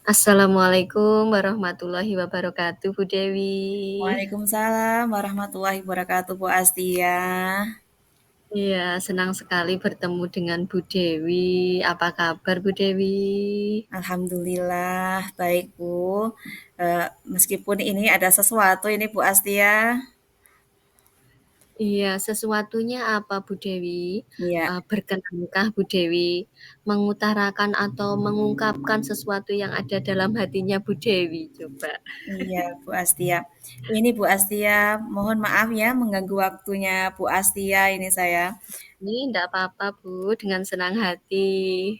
Assalamualaikum warahmatullahi wabarakatuh, Bu Dewi. Waalaikumsalam warahmatullahi wabarakatuh, Bu Astia. Iya, senang sekali bertemu dengan Bu Dewi. Apa kabar, Bu Dewi? Alhamdulillah, baik Bu. Meskipun ini ada sesuatu ini Bu Astia. Iya, sesuatunya apa, Bu Dewi? Iya, Berkenankah Bu Dewi mengutarakan atau mengungkapkan sesuatu yang ada dalam hatinya Bu Dewi? Coba. iya Bu Astia. Ini Bu Astia, mohon maaf ya mengganggu waktunya Bu Astia ini saya. Ini enggak apa-apa, Bu, dengan senang hati.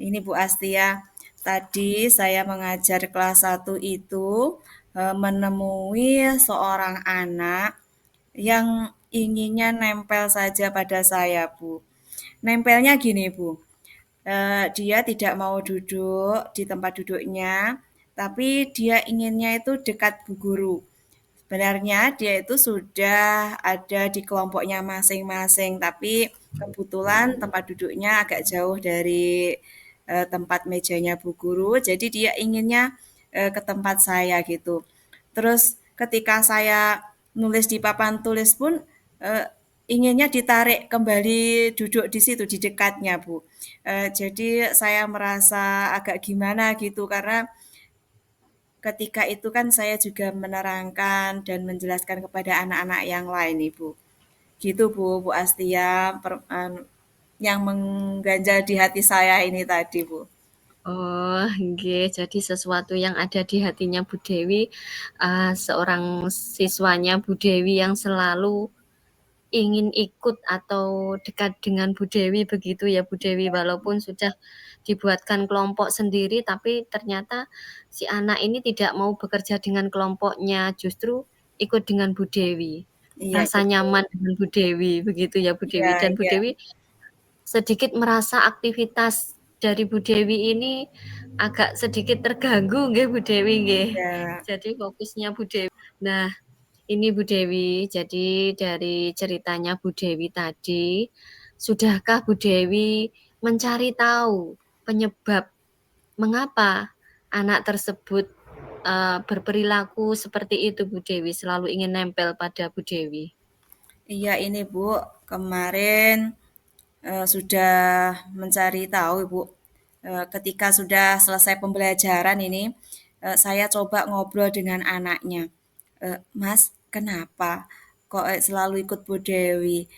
Ini Bu Astia, tadi saya mengajar kelas 1 itu menemui seorang anak yang inginnya nempel saja pada saya, Bu. Nempelnya gini, Bu. Dia tidak mau duduk di tempat duduknya, tapi dia inginnya itu dekat Bu Guru. Sebenarnya dia itu sudah ada di kelompoknya masing-masing, tapi kebetulan tempat duduknya agak jauh dari tempat mejanya Bu Guru, jadi dia inginnya ke tempat saya gitu. Terus ketika saya nulis di papan tulis pun eh, inginnya ditarik kembali duduk di situ di dekatnya Bu. Jadi saya merasa agak gimana gitu karena ketika itu kan saya juga menerangkan dan menjelaskan kepada anak-anak yang lain Ibu. Gitu Bu, Bu Astia, yang mengganjal di hati saya ini tadi Bu. Oh, nggih. Jadi sesuatu yang ada di hatinya Bu Dewi, seorang siswanya Bu Dewi yang selalu ingin ikut atau dekat dengan Bu Dewi begitu ya Bu Dewi, walaupun sudah dibuatkan kelompok sendiri tapi ternyata si anak ini tidak mau bekerja dengan kelompoknya, justru ikut dengan Bu Dewi. Iya Rasa betul. nyaman dengan Bu Dewi begitu ya Bu Iya, Dewi, dan Bu iya, Dewi sedikit merasa aktivitas dari Bu Dewi ini agak sedikit terganggu nggih Bu Dewi nggih. iya. Jadi fokusnya Bu Dewi. Nah, ini Bu Dewi, jadi dari ceritanya Bu Dewi tadi, sudahkah Bu Dewi mencari tahu penyebab mengapa anak tersebut berperilaku seperti itu Bu Dewi, selalu ingin nempel pada Bu Dewi? Iya ini Bu, kemarin sudah mencari tahu Ibu. Ketika sudah selesai pembelajaran ini, saya coba ngobrol dengan anaknya. Mas, kenapa kok selalu ikut Bu Dewi?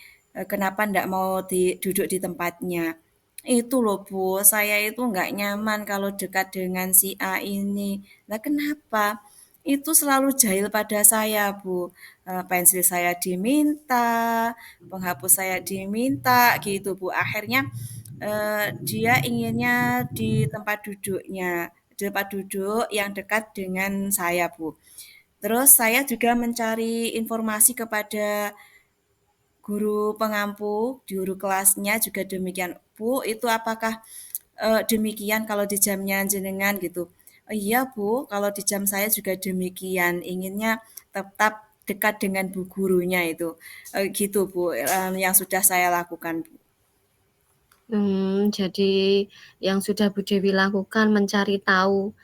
Kenapa ndak mau duduk di tempatnya? Itu loh Bu, saya itu nggak nyaman kalau dekat dengan si A ini. Lah kenapa? Itu selalu jahil pada saya Bu. Pensil saya diminta, penghapus saya diminta gitu Bu. Akhirnya dia inginnya di tempat duduknya, di tempat duduk yang dekat dengan saya Bu. Terus saya juga mencari informasi kepada guru pengampu, guru kelasnya juga demikian. Bu, itu apakah demikian kalau di jamnya jenengan gitu? "Oh, iya Bu, kalau di jam saya juga demikian. Inginnya tetap dekat dengan bu gurunya itu. Gitu Bu, yang sudah saya lakukan Bu. Jadi yang sudah Bu Dewi lakukan mencari tahu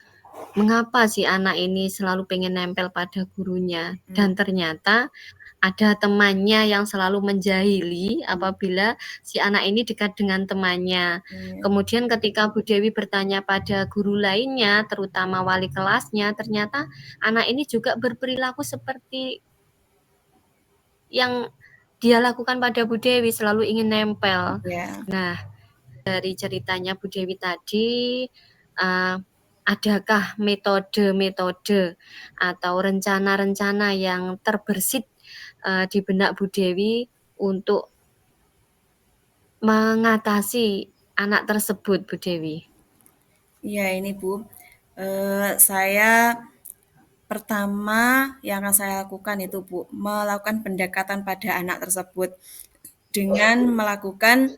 mengapa si anak ini selalu pengen nempel pada gurunya, Hmm. dan ternyata ada temannya yang selalu menjahili apabila si anak ini dekat dengan temannya. Iya. Kemudian ketika Bu Dewi bertanya pada guru lainnya, terutama wali kelasnya, ternyata anak ini juga berperilaku seperti yang dia lakukan pada Bu Dewi, selalu ingin nempel. Ya. Nah, dari ceritanya Bu Dewi tadi, adakah metode-metode atau rencana-rencana yang terbersit di benak Bu Dewi untuk mengatasi anak tersebut, Bu Dewi? Iya ini Bu, saya pertama yang akan saya lakukan itu Bu, melakukan pendekatan pada anak tersebut dengan melakukan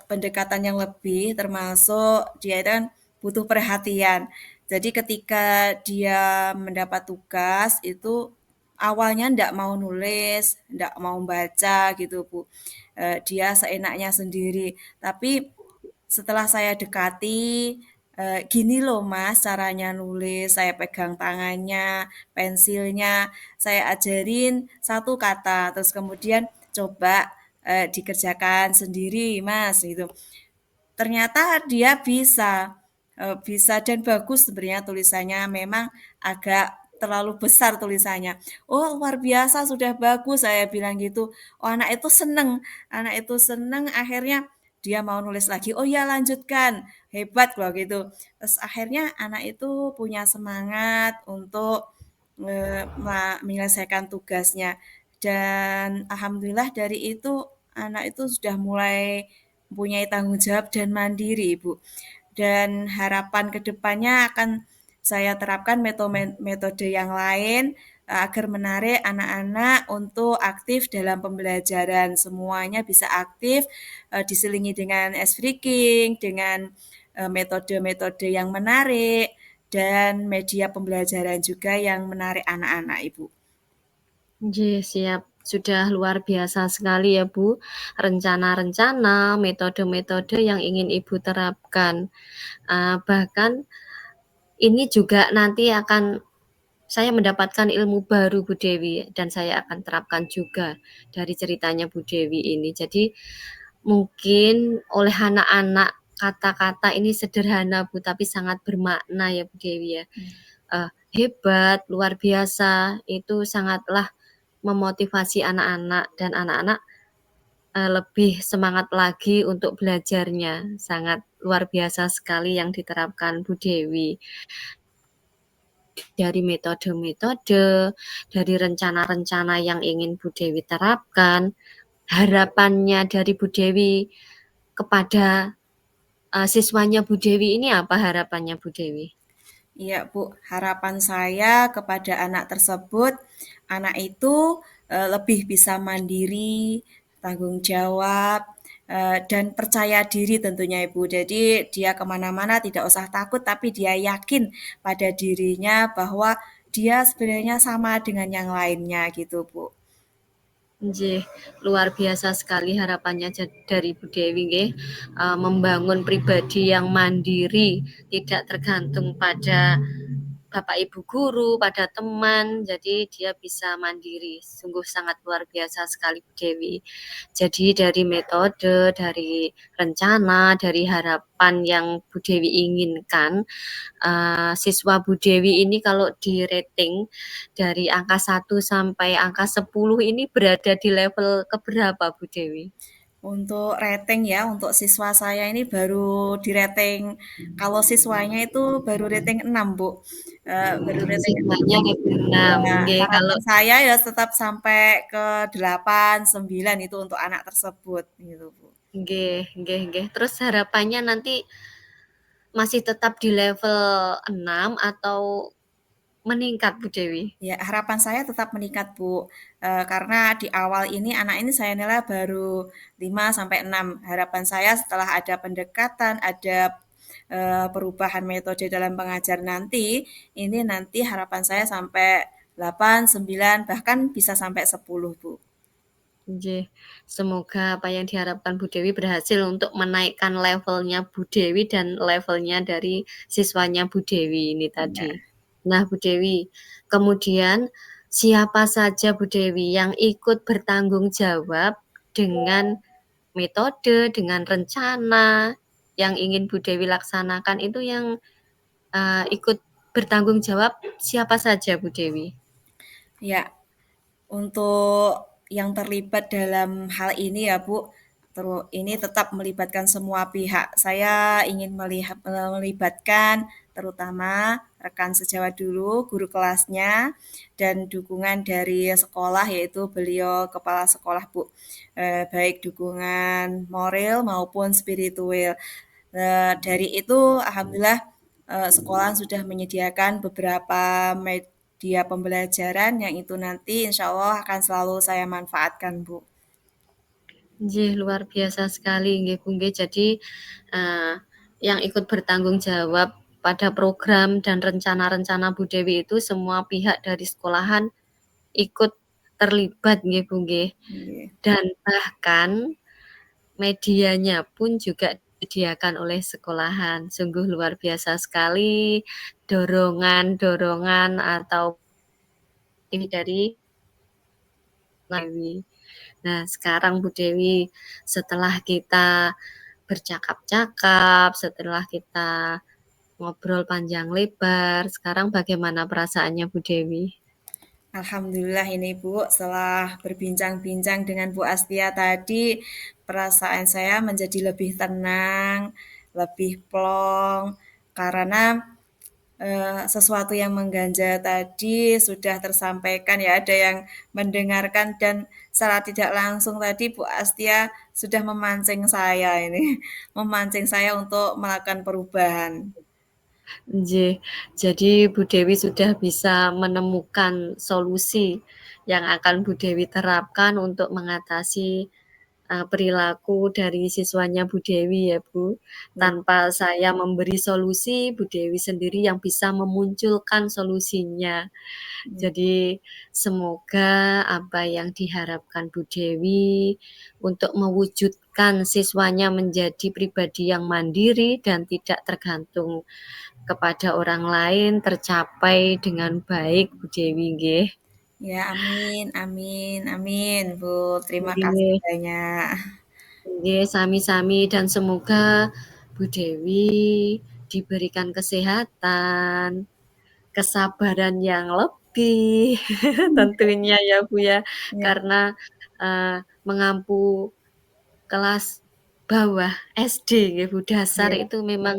pendekatan yang lebih, termasuk dia itu kan butuh perhatian. Jadi ketika dia mendapat tugas itu awalnya ndak mau nulis, ndak mau baca gitu Bu. Dia seenaknya sendiri. Tapi setelah saya dekati, "Gini loh Mas caranya nulis," saya pegang tangannya, pensilnya, saya ajarin satu kata, terus kemudian, "Coba, dikerjakan sendiri Mas," gitu. Ternyata dia bisa, bisa dan bagus sebenarnya tulisannya, memang agak terlalu besar tulisannya. "Oh luar biasa, sudah bagus," saya bilang gitu. Oh anak itu seneng akhirnya dia mau nulis lagi, "Oh ya lanjutkan, hebat," kalau gitu. Terus akhirnya anak itu punya semangat untuk, menyelesaikan tugasnya dan alhamdulillah dari itu anak itu sudah mulai mempunyai tanggung jawab dan mandiri, Bu. Dan harapan ke depannya akan saya terapkan metode yang lain agar menarik anak-anak untuk aktif dalam pembelajaran. Semuanya bisa aktif, diselingi dengan ice breaking, dengan metode-metode yang menarik, dan media pembelajaran juga yang menarik anak-anak, Ibu. Nggih, siap. Sudah luar biasa sekali ya, Bu, rencana-rencana, metode-metode yang ingin Ibu terapkan. Bahkan ini juga nanti akan saya mendapatkan ilmu baru, Bu Dewi, dan saya akan terapkan juga dari ceritanya Bu Dewi ini. Jadi mungkin oleh anak-anak kata-kata ini sederhana, Bu, tapi sangat bermakna ya, Bu Dewi ya. Hebat, luar biasa, itu sangatlah memotivasi anak-anak dan anak-anak lebih semangat lagi untuk belajarnya. Sangat luar biasa sekali yang diterapkan Bu Dewi. Dari metode-metode, dari rencana-rencana yang ingin Bu Dewi terapkan, harapannya dari Bu Dewi kepada siswanya Bu Dewi ini apa harapannya Bu Dewi? Iya, Bu. Harapan saya kepada anak tersebut, anak itu lebih bisa mandiri, tanggung jawab, dan percaya diri tentunya, Ibu. Jadi dia kemana-mana tidak usah takut, tapi dia yakin pada dirinya bahwa dia sebenarnya sama dengan yang lainnya gitu, Bu. Nggih, luar biasa sekali harapannya dari Bu Dewi nggih, membangun pribadi yang mandiri, tidak tergantung pada bapak ibu guru, pada teman, jadi dia bisa mandiri. Sungguh sangat luar biasa sekali Bu Dewi. Jadi dari metode, dari rencana, dari harapan yang Bu Dewi inginkan, siswa Bu Dewi ini kalau di-rating dari angka 1 sampai angka 10 ini berada di level keberapa Bu Dewi? Untuk rating ya, untuk siswa saya ini baru di rating, kalau siswanya itu baru rating 6 Bu. Baru rating 6. Siswanya level 6, Ya, nggih kalau harapan saya ya tetap sampai ke 8, 9 itu untuk anak tersebut gitu, Bu. nggih. Terus harapannya nanti masih tetap di level 6 atau meningkat Bu Dewi? Ya, harapan saya tetap meningkat, Bu. Karena di awal ini anak ini saya nilai baru 5 sampai 6. Harapan saya setelah ada pendekatan, ada perubahan metode dalam pengajar nanti, ini nanti harapan saya sampai 8, 9, bahkan bisa sampai 10, Bu. Nggih, semoga apa yang diharapkan Bu Dewi berhasil untuk menaikkan levelnya Bu Dewi dan levelnya dari siswanya Bu Dewi ini tadi. Ya. Nah, Bu Dewi, kemudian siapa saja Bu Dewi yang ikut bertanggung jawab dengan metode, dengan rencana yang ingin Bu Dewi laksanakan itu yang ikut bertanggung jawab siapa saja Bu Dewi? Ya, untuk yang terlibat dalam hal ini ya Bu, ini tetap melibatkan semua pihak. Saya ingin melibatkan terutama rekan sejawat dulu, guru kelasnya, dan dukungan dari sekolah yaitu beliau kepala sekolah Bu. Baik dukungan moral maupun spiritual. Dari itu alhamdulillah sekolah sudah menyediakan beberapa media pembelajaran yang itu nanti insya Allah akan selalu saya manfaatkan, Bu. Nggih, luar biasa sekali nggih Bu nggih. Jadi yang ikut bertanggung jawab pada program dan rencana-rencana Bu Dewi itu semua pihak dari sekolahan ikut terlibat nggih Bu nggih. Nggih. Dan bahkan medianya pun juga disediakan oleh sekolahan. Sungguh luar biasa sekali dorongan-dorongan atau ini dari Dewi. Nah, sekarang Bu Dewi, setelah kita bercakap-cakap, setelah kita ngobrol panjang lebar, sekarang bagaimana perasaannya Bu Dewi? Alhamdulillah ini Bu, setelah berbincang-bincang dengan Bu Astia tadi, perasaan saya menjadi lebih tenang, lebih plong, karena sesuatu yang mengganjal tadi sudah tersampaikan ya, ada yang mendengarkan dan secara tidak langsung tadi Bu Astia sudah memancing saya ini, memancing saya untuk melakukan perubahan. Nggih, jadi Bu Dewi sudah bisa menemukan solusi yang akan Bu Dewi terapkan untuk mengatasi perilaku dari siswanya Bu Dewi ya Bu. Ya, Tanpa saya memberi solusi, Bu Dewi sendiri yang bisa memunculkan solusinya. ya, Jadi semoga apa yang diharapkan Bu Dewi untuk mewujudkan siswanya menjadi pribadi yang mandiri dan tidak tergantung kepada orang lain tercapai dengan baik Bu Dewi nggih. ya, amin, amin, amin, Bu. Terima kasih Nggih, banyak. nggih sami-sami dan semoga Bu Dewi diberikan kesehatan, kesabaran yang lebih tentunya ya Bu ya. Ya, Karena mengampu kelas bawah SD nggih Bu, dasar ya, itu memang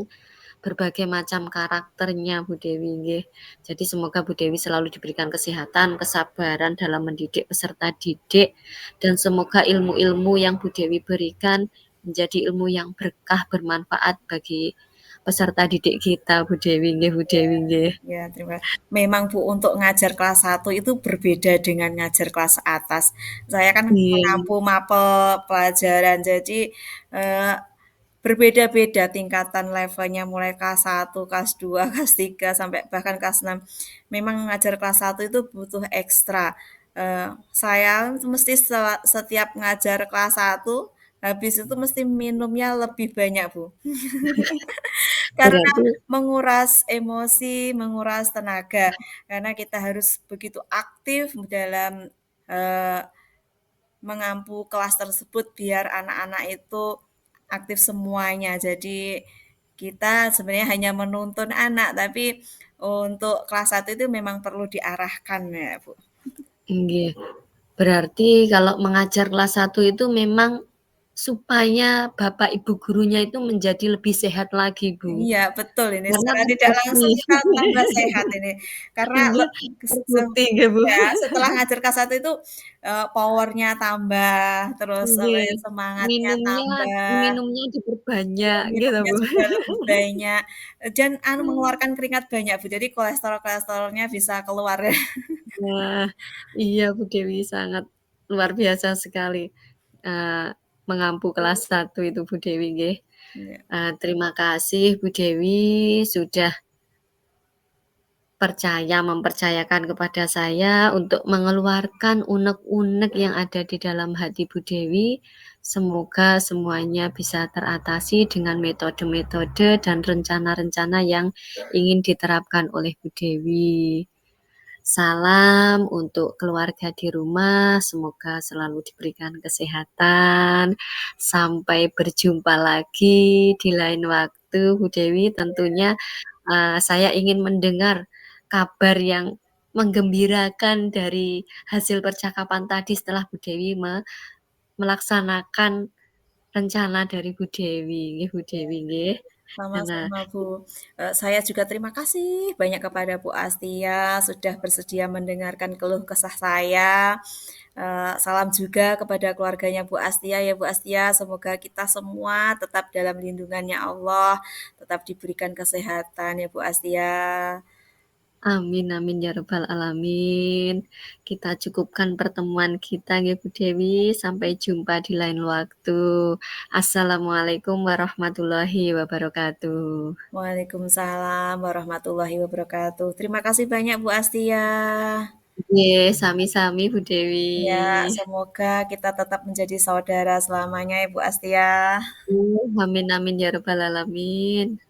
berbagai macam karakternya Bu Dewi nggih. Jadi semoga Bu Dewi selalu diberikan kesehatan, kesabaran dalam mendidik peserta didik dan semoga ilmu-ilmu yang Bu Dewi berikan menjadi ilmu yang berkah bermanfaat bagi peserta didik kita Bu Dewi nggih Bu Dewi nggih. ya, terima kasih. Memang Bu untuk ngajar kelas 1 itu berbeda dengan ngajar kelas atas. Saya kan Iya, mengampu mapel pelajaran, jadi eh, berbeda-beda tingkatan levelnya mulai kelas 1, kelas 2, kelas 3, sampai bahkan kelas 6. Memang ngajar kelas 1 itu butuh ekstra. Saya mesti setiap ngajar kelas 1, habis itu mesti minumnya lebih banyak, Bu. Karena berarti menguras emosi, menguras tenaga, karena kita harus begitu aktif dalam, eee, mengampu kelas tersebut biar anak-anak itu aktif semuanya. Jadi kita sebenarnya hanya menuntun anak, tapi untuk kelas 1 itu memang perlu diarahkan ya, Bu. nggih. Berarti kalau mengajar kelas 1 itu memang supaya Bapak Ibu gurunya itu menjadi lebih sehat lagi, Bu. Iya, betul ini, Karena secara tidak terbukti. langsung kita tambah sehat ini. Karena Iya, terbukti nggih, Bu. ya, setelah ngajar K1 itu, power-nya tambah, terus apa Nggih. ya, semangatnya Minumnya tambah, minumnya diperbanyak gitu, minumnya Bu. juga lebih banyak, dan Mmm. mengeluarkan keringat banyak, Bu, jadi kolesterol-kolesterolnya bisa keluar ya. Wah, iya Bu Dewi sangat luar biasa sekali, mengampu kelas 1 itu Bu Dewi nggih. Iya, Terima kasih Bu Dewi sudah mempercayakan kepada saya untuk mengeluarkan unek-unek yang ada di dalam hati Bu Dewi. Semoga semuanya bisa teratasi dengan metode-metode dan rencana-rencana yang ingin diterapkan oleh Bu Dewi. Salam untuk keluarga di rumah, semoga selalu diberikan kesehatan. Sampai berjumpa lagi di lain waktu, Bu Dewi. Tentunya saya ingin mendengar kabar yang menggembirakan dari hasil percakapan tadi setelah Bu Dewi melaksanakan rencana dari Bu Dewi, nggih Bu Dewi nggih. Nah, Sama-sama Bu. Saya juga terima kasih banyak kepada Bu Astia sudah bersedia mendengarkan keluh kesah saya. Salam juga kepada keluarganya Bu Astia ya Bu Astia. Semoga kita semua tetap dalam lindungannya Allah, tetap diberikan kesehatan ya Bu Astia. amin amin ya rabbal alamin. Kita cukupkan pertemuan kita nggih Bu Dewi, sampai jumpa di lain waktu. Assalamualaikum warahmatullahi wabarakatuh. Waalaikumsalam warahmatullahi wabarakatuh. Terima kasih banyak Bu Astia. Nggih, sami-sami Bu Dewi. Ya, semoga kita tetap menjadi saudara selamanya ya Bu Astia. Amin amin ya rabbal alamin.